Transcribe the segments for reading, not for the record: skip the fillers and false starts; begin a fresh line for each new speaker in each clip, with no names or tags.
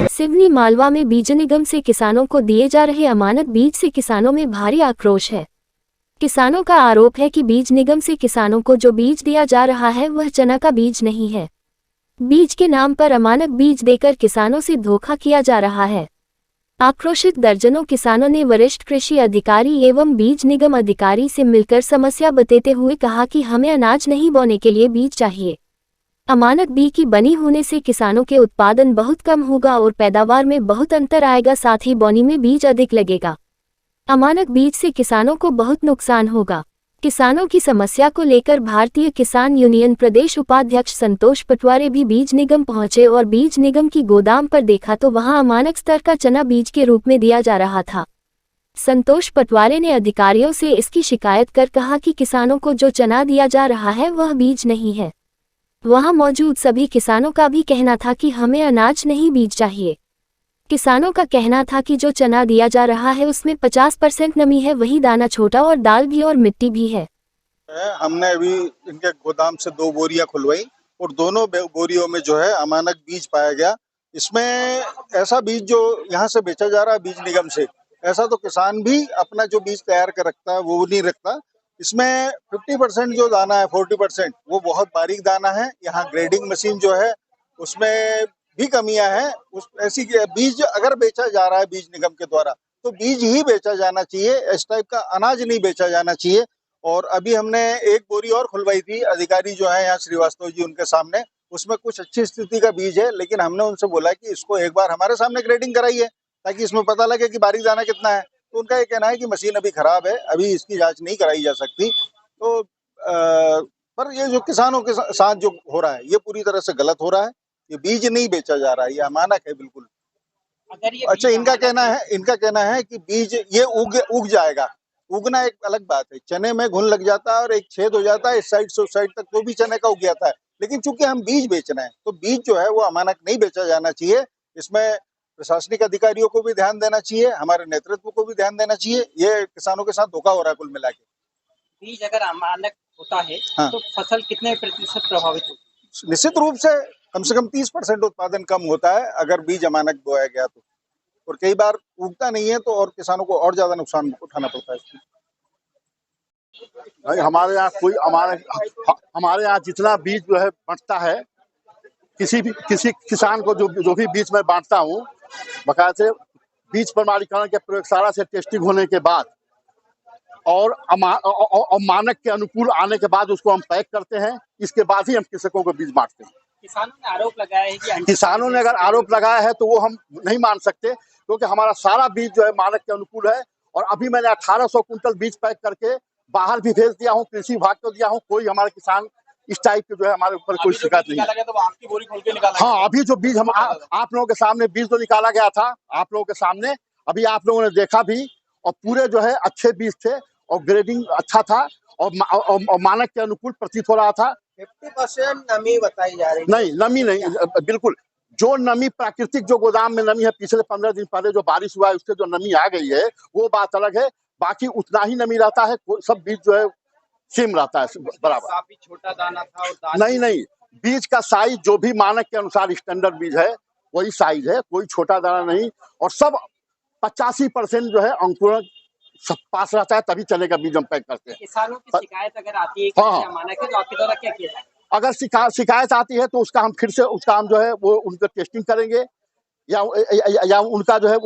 सिवनी मालवा में बीज निगम से किसानों को दिए जा रहे अमानत बीज से किसानों में भारी आक्रोश है। किसानों का आरोप है कि बीज निगम से किसानों को जो बीज दिया जा रहा है वह चना का बीज नहीं है। बीज के नाम पर अमानक बीज देकर किसानों से धोखा किया जा रहा है। आक्रोशित दर्जनों किसानों ने वरिष्ठ कृषि अधिकारी एवं बीज निगम अधिकारी से मिलकर समस्या बताते हुए कहा कि हमें अनाज नहीं बोने के लिए बीज चाहिए। अमानक बीज की बनी होने से किसानों के उत्पादन बहुत कम होगा और पैदावार में बहुत अंतर आएगा, साथ ही बोनी में बीज अधिक लगेगा। अमानक बीज से किसानों को बहुत नुकसान होगा। किसानों की समस्या को लेकर भारतीय किसान यूनियन प्रदेश उपाध्यक्ष संतोष पटवारी भी बीज निगम पहुंचे और बीज निगम की गोदाम पर देखा तो वहां अमानक स्तर का चना बीज के रूप में दिया जा रहा था। संतोष पटवारी ने अधिकारियों से इसकी शिकायत कर कहा कि किसानों को जो चना दिया जा रहा है वह बीज नहीं है। वहां मौजूद सभी किसानों का भी कहना था कि हमें अनाज नहीं बीज चाहिए। किसानों का कहना था कि जो चना दिया जा रहा है उसमें 50% नमी है, वही दाना छोटा और दाल भी और मिट्टी भी है।
हमने अभी इनके गोदाम से 2 बोरियां खुलवाई और दोनों बोरियों में जो है अमानक बीज पाया गया। इसमें ऐसा बीज जो यहाँ से बेचा जा रहा है बीज निगम से, ऐसा तो किसान भी अपना जो बीज तैयार कर रखता है वो नहीं रखता। इसमें 50% जो दाना है, 40% वो बहुत बारीक दाना है। यहाँ ग्रेडिंग मशीन जो है उसमें भी कमियां हैं। उस ऐसी बीज अगर बेचा जा रहा है बीज निगम के द्वारा तो बीज ही बेचा जाना चाहिए, इस टाइप का अनाज नहीं बेचा जाना चाहिए। और अभी हमने 1 बोरी और खुलवाई थी, अधिकारी जो है यहाँ श्रीवास्तव जी उनके सामने, उसमें कुछ अच्छी स्थिति का बीज है, लेकिन हमने उनसे बोला कि इसको एक बार हमारे सामने ग्रेडिंग कराइए ताकि इसमें पता लगे कि बारीक दाना कितना है। तो उनका ये कहना है कि मशीन अभी खराब है, अभी इसकी जांच नहीं कराई जा सकती। तो पर ये जो किसानों के साथ जो हो रहा है ये पूरी तरह से गलत हो रहा है। ये बीज नहीं बेचा जा रहा है, ये अमानक है बिल्कुल। अच्छा, इनका कहना है कि बीज ये उग जाएगा। उगना एक अलग बात है, चने में घुन लग जाता है और एक छेद हो जाता है इस साइड से उस साइड तक, तो भी चने का उग जाता है। लेकिन चूंकि हम बीज बेच रहे हैं तो बीज जो है वो अमानक नहीं बेचा जाना चाहिए। इसमें प्रशासनिक अधिकारियों को भी ध्यान देना चाहिए, हमारे नेतृत्व को भी ध्यान देना चाहिए। ये किसानों के साथ धोखा हो रहा है कुल मिला के।
बीज अगर अमानक होता है
हाँ,
तो फसल कितने प्रतिशत प्रभावित होगी?
निश्चित रूप से कम 30% उत्पादन कम होता है अगर बीज अमानक बोया गया तो, और कई बार उगता नहीं है तो और किसानों को और ज्यादा नुकसान उठाना पड़ता है इसमें।
नहीं, हमारे यहाँ जितना बीज जो है बंटता है, किसी किसान को जो भी बीज मैं बांटता हूँ, बकायदे बीज प्रमाणीकरण के प्रयोगशाला से टेस्टिंग होने के बाद और मानक के अनुकूल आने के बाद उसको हम पैक करते हैं। इसके बाद ही हम कृषकों को बीज बांटते हैं।
किसानों ने आरोप लगाया है कि
किसानों ने अगर आरोप लगाया है तो वो हम नहीं मान सकते, क्योंकि हमारा सारा बीज जो है मानक के अनुकूल है। और अभी मैंने 1800 कुंटल बीज पैक करके बाहर भी भेज दिया हूँ, कृषि विभाग को दिया हूँ। कोई हमारे किसान इस टाइप के जो है हमारे ऊपर कोई शिकायत नहीं है।
तो आपकी बोरी खोल के निकाला?
हाँ, अभी जो बीज हम आप लोगों के सामने बीज तो निकाला गया था, आप लोगों के सामने अभी आप लोगों ने देखा भी, और पूरे जो है अच्छे बीज थे और ग्रेडिंग अच्छा था और मानक के अनुकूल प्रतीत हो रहा था।
50% नमी बताई जा रही?
नहीं, नमी नहीं, बिल्कुल जो नमी प्राकृतिक जो गोदाम में नमी है, पिछले 15 दिन पहले जो बारिश हुआ है उससे जो नमी आ गई है वो बात अलग है। बाकी उतना ही नमी रहता है, सब बीज जो है सेम रहता है बराबर।
काफी छोटा दाना था और
नहीं, बीज का साइज जो भी मानक के अनुसार स्टैंडर्ड बीज है वही साइज है, कोई छोटा दाना नहीं। और सब 85% जो है अंकुरण सब पास रहता है, तभी चने का बीज हम पैक करते हैं।
किसानों की शिकायत अगर आती है कि अमानक है तो आपके द्वारा क्या किया जाए?
अगर शिकायत आती है तो उसका हम फिर से उसका हम जो है वो उनका टेस्टिंग करेंगे, या उनका जो है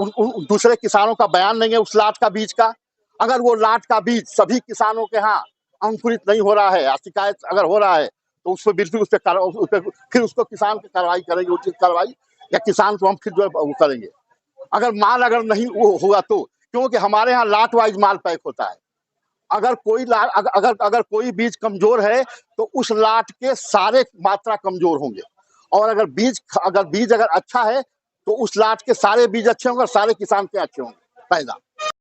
दूसरे किसानों का बयान लेंगे उस लाट का बीज का। अगर वो लाट का बीज सभी किसानों के यहाँ अंकुरित नहीं हो रहा है या शिकायत अगर हो रहा है तो उस पर बिल्कुल फिर उसको किसान की कार्रवाई करेंगे, उचित कार्रवाई, या किसान को हम फिर जो है वो करेंगे। अगर माल अगर नहीं वो हुआ तो, क्योंकि हमारे यहाँ लाट वाइज माल पैक होता है। अगर कोई बीज कमजोर है तो उस लाट के सारे मात्रा कमजोर होंगे, और अगर बीज अगर अच्छा है तो उस लाट के सारे बीज अच्छे होंगे और सारे किसान के अच्छे होंगे पैदा।